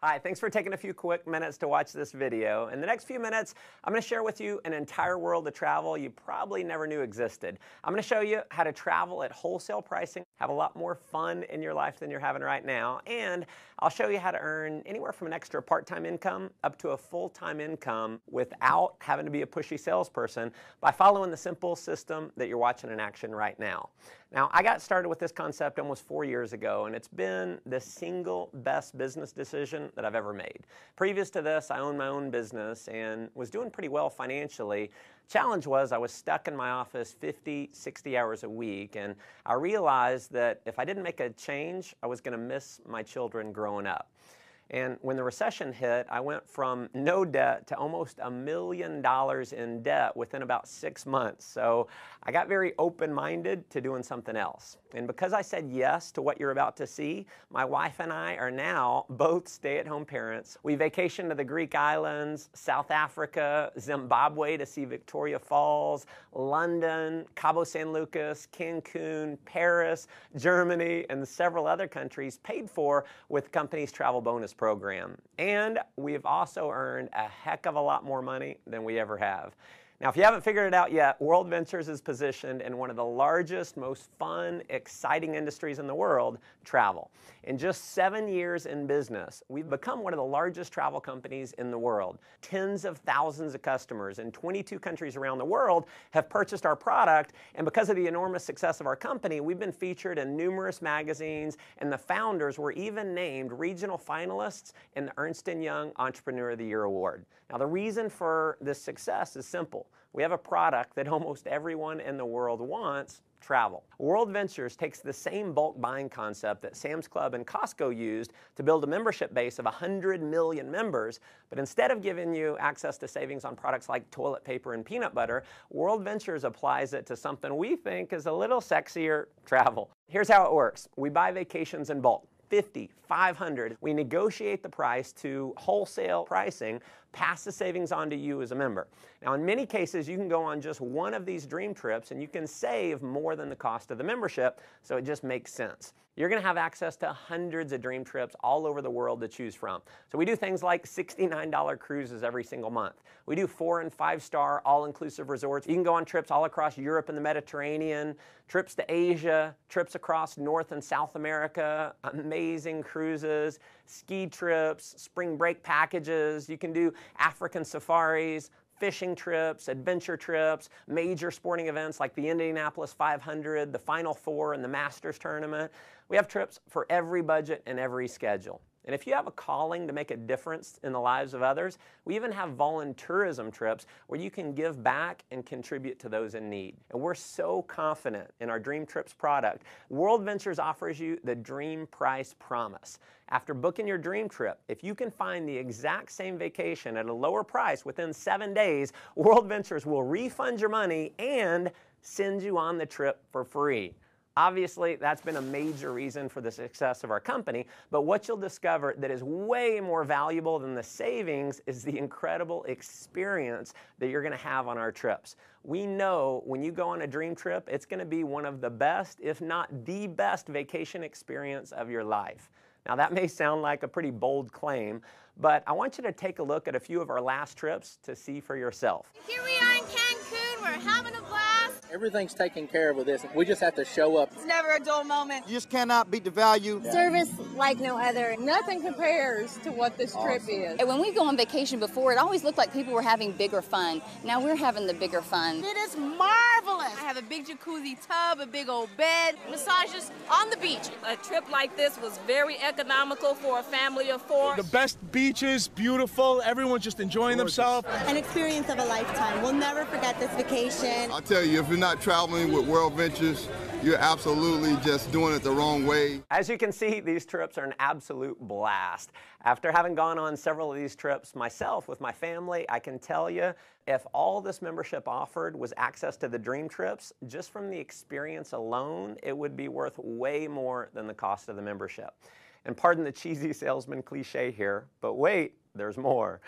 Hi, thanks for taking a few quick minutes to watch this video. In the next few minutes, I'm going to share with you an entire world of travel you probably never knew existed. I'm going to show you how to travel at wholesale pricing, have a lot more fun in your life than you're having right now, and I'll show you how to earn anywhere from an extra part-time income up to a full-time income without having to be a pushy salesperson by following the simple system that you're watching in action right now. Now, I got started with this concept almost 4 years ago, and it's been the single best business decision that I've ever made. Previous to this, I owned my own business and was doing pretty well financially. Challenge was I was stuck in my office 50, 60 hours a week, and I realized that if I didn't make a change, I was going to miss my children growing up. And when the recession hit, I went from no debt to almost $1 million in debt within about 6 months. So I got very open-minded to doing something else. And because I said yes to what you're about to see, my wife and I are now both stay-at-home parents. We vacationed to the Greek islands, South Africa, Zimbabwe to see Victoria Falls, London, Cabo San Lucas, Cancun, Paris, Germany, and several other countries paid for with the company's travel bonus program. And we've also earned a heck of a lot more money than we ever have. Now, if you haven't figured it out yet, WorldVentures is positioned in one of the largest, most fun, exciting industries in the world, travel. In just 7 years in business, we've become one of the largest travel companies in the world. Tens of thousands of customers in 22 countries around the world have purchased our product, and because of the enormous success of our company, we've been featured in numerous magazines, and the founders were even named regional finalists in the Ernst & Young Entrepreneur of the Year Award. Now, the reason for this success is simple. We have a product that almost everyone in the world wants: travel. WorldVentures takes the same bulk buying concept that Sam's Club and Costco used to build a membership base of 100 million members, but instead of giving you access to savings on products like toilet paper and peanut butter, WorldVentures applies it to something we think is a little sexier: travel. Here's how it works. We buy vacations in bulk. 50, 500. We negotiate the price to wholesale pricing, pass the savings on to you as a member. Now, in many cases, you can go on just one of these dream trips and you can save more than the cost of the membership, so it just makes sense. You're going to have access to hundreds of dream trips all over the world to choose from. So we do things like $69 cruises every single month. We do 4- and 5-star all-inclusive resorts. You can go on trips all across Europe and the Mediterranean, trips to Asia, trips across North and South America, amazing cruises, ski trips, spring break packages. You can do African safaris, fishing trips, adventure trips, major sporting events like the Indianapolis 500, the Final Four, and the Masters tournament. We have trips for every budget and every schedule. And if you have a calling to make a difference in the lives of others, we even have volunteerism trips where you can give back and contribute to those in need. And we're so confident in our Dream Trips product. WorldVentures offers you the Dream Price Promise. After booking your dream trip, if you can find the exact same vacation at a lower price within 7 days, WorldVentures will refund your money and send you on the trip for free. Obviously, that's been a major reason for the success of our company, but what you'll discover that is way more valuable than the savings is the incredible experience that you're going to have on our trips. We know when you go on a dream trip, it's going to be one of the best, if not the best, vacation experience of your life. Now, that may sound like a pretty bold claim, but I want you to take a look at a few of our last trips to see for yourself. Here we are in Cancun. We're having a blast. Everything's taken care of with this. We just have to show up. It's never a dull moment. You just cannot beat the value. Service like no other. Nothing compares to what this trip is. And when we go on vacation before, it always looked like people were having bigger fun. Now we're having the bigger fun. It is marvelous. I have a big jacuzzi tub, a big old bed, massages on the beach. A trip like this was very economical for a family of 4. The best beaches, beautiful, everyone's just enjoying themselves. An experience of a lifetime. We'll never forget this vacation. I'll tell you, if you're not traveling with WorldVentures, you're absolutely just doing it the wrong way. As you can see, these trips are an absolute blast. After having gone on several of these trips myself with my family, I can tell you, if all this membership offered was access to the dream trips, just from the experience alone, it would be worth way more than the cost of the membership. And pardon the cheesy salesman cliche here, but wait, there's more.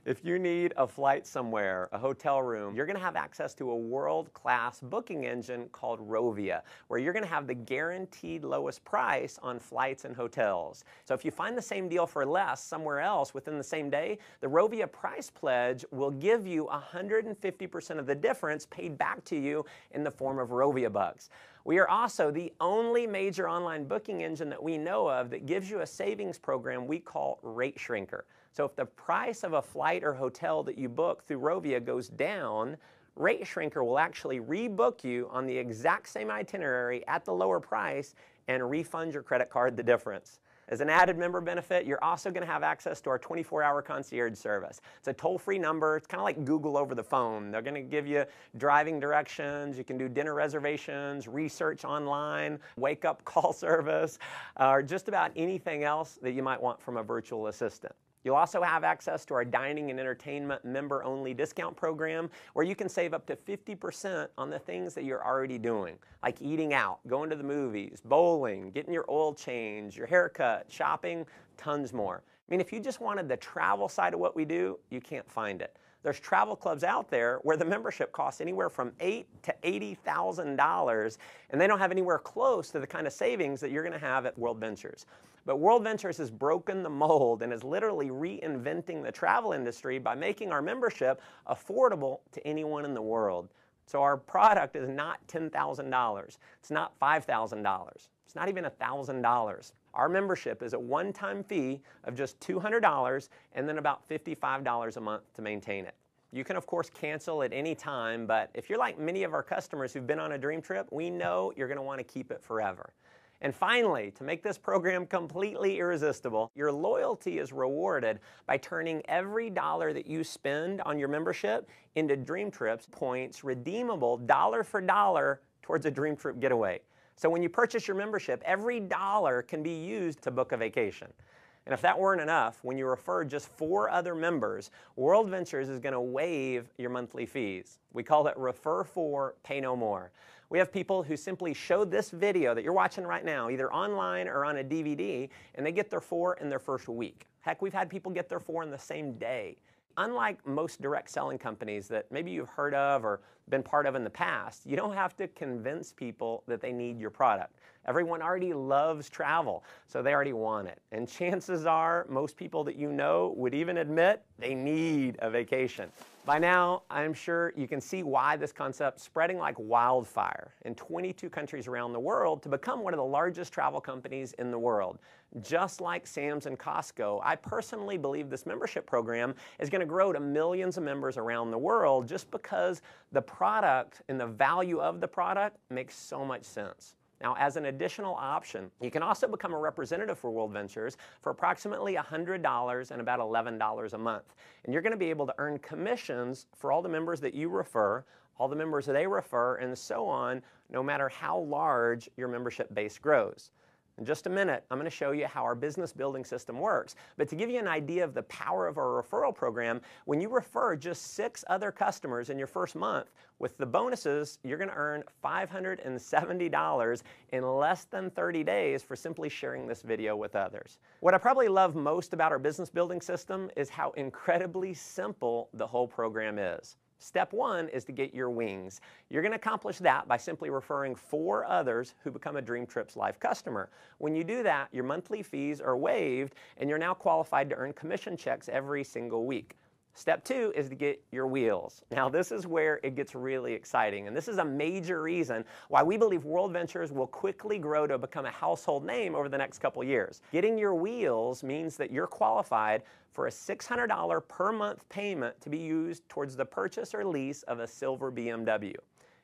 If you need a flight somewhere, a hotel room, you're going to have access to a world-class booking engine called Rovia, where you're going to have the guaranteed lowest price on flights and hotels. So if you find the same deal for less somewhere else within the same day, the Rovia price pledge will give you 150% of the difference paid back to you in the form of Rovia bucks. We are also the only major online booking engine that we know of that gives you a savings program we call Rate Shrinker. So if the price of a flight or hotel that you book through Rovia goes down, Rate Shrinker will actually rebook you on the exact same itinerary at the lower price and refund your credit card the difference. As an added member benefit, you're also going to have access to our 24-hour concierge service. It's a toll-free number. It's kind of like Google over the phone. They're going to give you driving directions. You can do dinner reservations, research online, wake-up call service, or just about anything else that you might want from a virtual assistant. You'll also have access to our dining and entertainment member-only discount program where you can save up to 50% on the things that you're already doing, like eating out, going to the movies, bowling, getting your oil change, your haircut, shopping, tons more. I mean, if you just wanted the travel side of what we do, you can't find it. There's travel clubs out there where the membership costs anywhere from $8,000 to $80,000, and they don't have anywhere close to the kind of savings that you're going to have at WorldVentures. But WorldVentures has broken the mold and is literally reinventing the travel industry by making our membership affordable to anyone in the world. So our product is not $10,000. It's not $5,000. It's not even $1,000. Our membership is a one-time fee of just $200 and then about $55 a month to maintain it. You can, of course, cancel at any time, but if you're like many of our customers who've been on a dream trip, we know you're going to want to keep it forever. And finally, to make this program completely irresistible, your loyalty is rewarded by turning every dollar that you spend on your membership into Dream Trips points redeemable dollar for dollar towards a Dream Trip getaway. So when you purchase your membership, every dollar can be used to book a vacation. And if that weren't enough, when you refer just 4 other members, WorldVentures is going to waive your monthly fees. We call it Refer 4, Pay No More. We have people who simply show this video that you're watching right now, either online or on a DVD, and they get their 4 in their first week. Heck, we've had people get their 4 in the same day. Unlike most direct selling companies that maybe you've heard of or been part of in the past, you don't have to convince people that they need your product. Everyone already loves travel, so they already want it. And chances are most people that you know would even admit they need a vacation. By now, I'm sure you can see why this concept's spreading like wildfire in 22 countries around the world to become one of the largest travel companies in the world. Just like Sam's and Costco, I personally believe this membership program is going to grow to millions of members around the world just because the product and the value of the product makes so much sense. Now, as an additional option, you can also become a representative for WorldVentures for approximately $100 and about $11 a month. And you're going to be able to earn commissions for all the members that you refer, all the members that they refer, and so on, no matter how large your membership base grows. In just a minute, I'm going to show you how our business building system works. But to give you an idea of the power of our referral program, when you refer just 6 other customers in your first month, with the bonuses, you're going to earn $570 in less than 30 days for simply sharing this video with others. What I probably love most about our business building system is how incredibly simple the whole program is. Step 1 is to get your wings. You're going to accomplish that by simply referring 4 others who become a Dream Trips Life customer. When you do that, your monthly fees are waived and you're now qualified to earn commission checks every single week. Step 2 is to get your wheels. Now this is where it gets really exciting, and this is a major reason why we believe WorldVentures will quickly grow to become a household name over the next couple years. Getting your wheels means that you're qualified for a $600 per month payment to be used towards the purchase or lease of a silver BMW.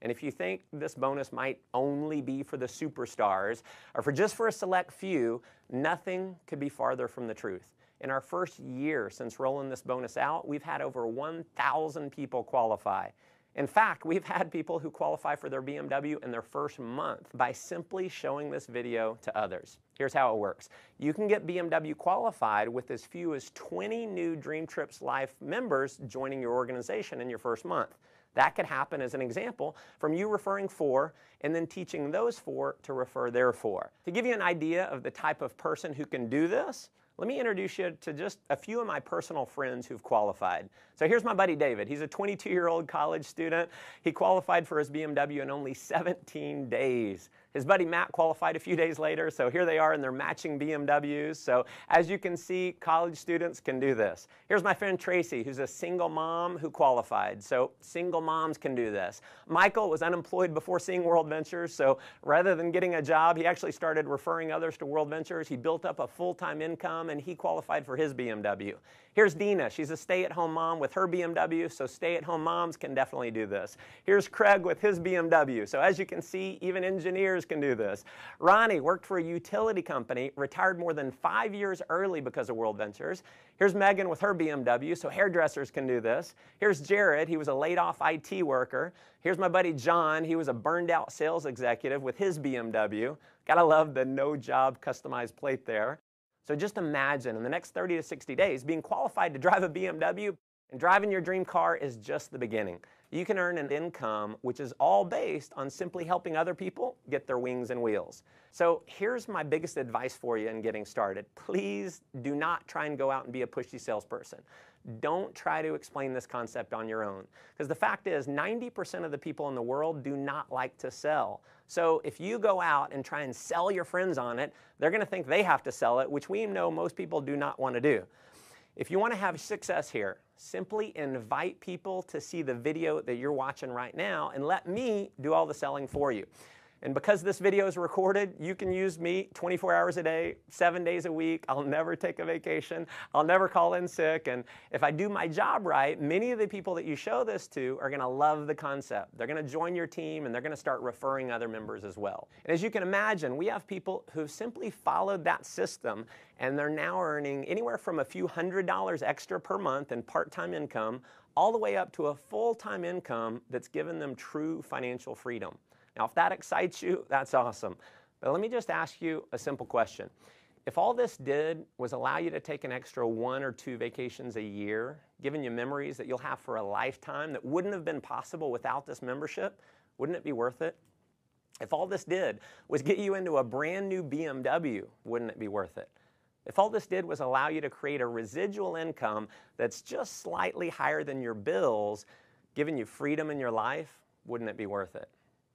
And if you think this bonus might only be for the superstars or for just a select few, nothing could be farther from the truth. In our first year since rolling this bonus out, we've had over 1,000 people qualify. In fact, we've had people who qualify for their BMW in their first month by simply showing this video to others. Here's how it works. You can get BMW qualified with as few as 20 new Dream Trips Life members joining your organization in your first month. That could happen, as an example, from you referring 4 and then teaching those 4 to refer their 4. To give you an idea of the type of person who can do this, let me introduce you to just a few of my personal friends who've qualified. So here's my buddy David. He's a 22-year-old college student. He qualified for his BMW in only 17 days. His buddy Matt qualified a few days later, so here they are in their matching BMWs. So as you can see, college students can do this. Here's my friend Tracy, who's a single mom who qualified. So single moms can do this. Michael was unemployed before seeing WorldVentures, so rather than getting a job, he actually started referring others to WorldVentures. He built up a full-time income, and he qualified for his BMW. Here's Dina. She's a stay-at-home mom with her BMW, so stay-at-home moms can definitely do this. Here's Craig with his BMW. So as you can see, even engineers can do this. Ronnie worked for a utility company, retired more than 5 years early because of WorldVentures. Here's Megan with her BMW, so hairdressers can do this. Here's Jared. He was a laid-off IT worker. Here's my buddy John. He was a burned-out sales executive with his BMW. Gotta love the no-job customized plate there. So just imagine in the next 30 to 60 days being qualified to drive a BMW, and driving your dream car is just the beginning. You can earn an income which is all based on simply helping other people get their wings and wheels. So here's my biggest advice for you in getting started. Please do not try and go out and be a pushy salesperson. Don't try to explain this concept on your own. Because the fact is, 90% of the people in the world do not like to sell. So if you go out and try and sell your friends on it, they're going to think they have to sell it, which we know most people do not want to do. If you want to have success here, simply invite people to see the video that you're watching right now and let me do all the selling for you. And because this video is recorded, you can use me 24 hours a day, 7 days a week. I'll never take a vacation. I'll never call in sick. And if I do my job right, many of the people that you show this to are going to love the concept. They're going to join your team, and they're going to start referring other members as well. And as you can imagine, we have people who've simply followed that system, and they're now earning anywhere from a few $100s extra per month in part-time income, all the way up to a full-time income that's given them true financial freedom. Now, if that excites you, that's awesome. But let me just ask you a simple question. If all this did was allow you to take an extra 1 or 2 vacations a year, giving you memories that you'll have for a lifetime that wouldn't have been possible without this membership, wouldn't it be worth it? If all this did was get you into a brand new BMW, wouldn't it be worth it? If all this did was allow you to create a residual income that's just slightly higher than your bills, giving you freedom in your life, wouldn't it be worth it?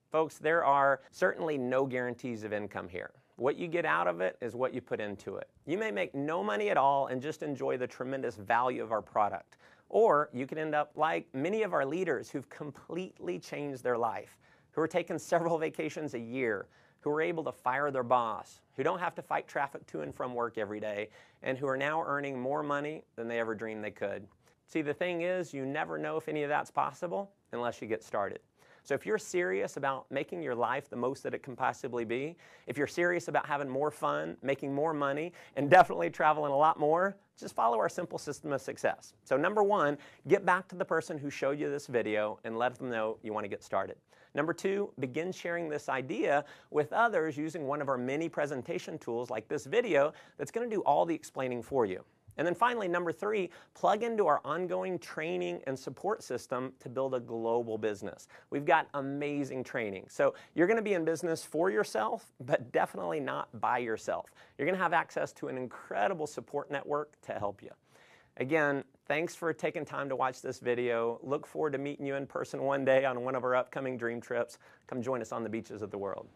Folks, there are certainly no guarantees of income here. What you get out of it is what you put into it. You may make no money at all and just enjoy the tremendous value of our product. Or you could end up like many of our leaders who've completely changed their life, who are taking several vacations a year, who are able to fire their boss, who don't have to fight traffic to and from work every day, and who are now earning more money than they ever dreamed they could. See, the thing is, you never know if any of that's possible unless you get started. So if you're serious about making your life the most that it can possibly be, if you're serious about having more fun, making more money, and definitely traveling a lot more, just follow our simple system of success. So number 1, get back to the person who showed you this video and let them know you want to get started. Number 2, begin sharing this idea with others using one of our many presentation tools like this video that's going to do all the explaining for you. And then finally, number 3, plug into our ongoing training and support system to build a global business. We've got amazing training. So you're going to be in business for yourself, but definitely not by yourself. You're going to have access to an incredible support network to help you. Again, thanks for taking time to watch this video. Look forward to meeting you in person one day on one of our upcoming dream trips. Come join us on the beaches of the world.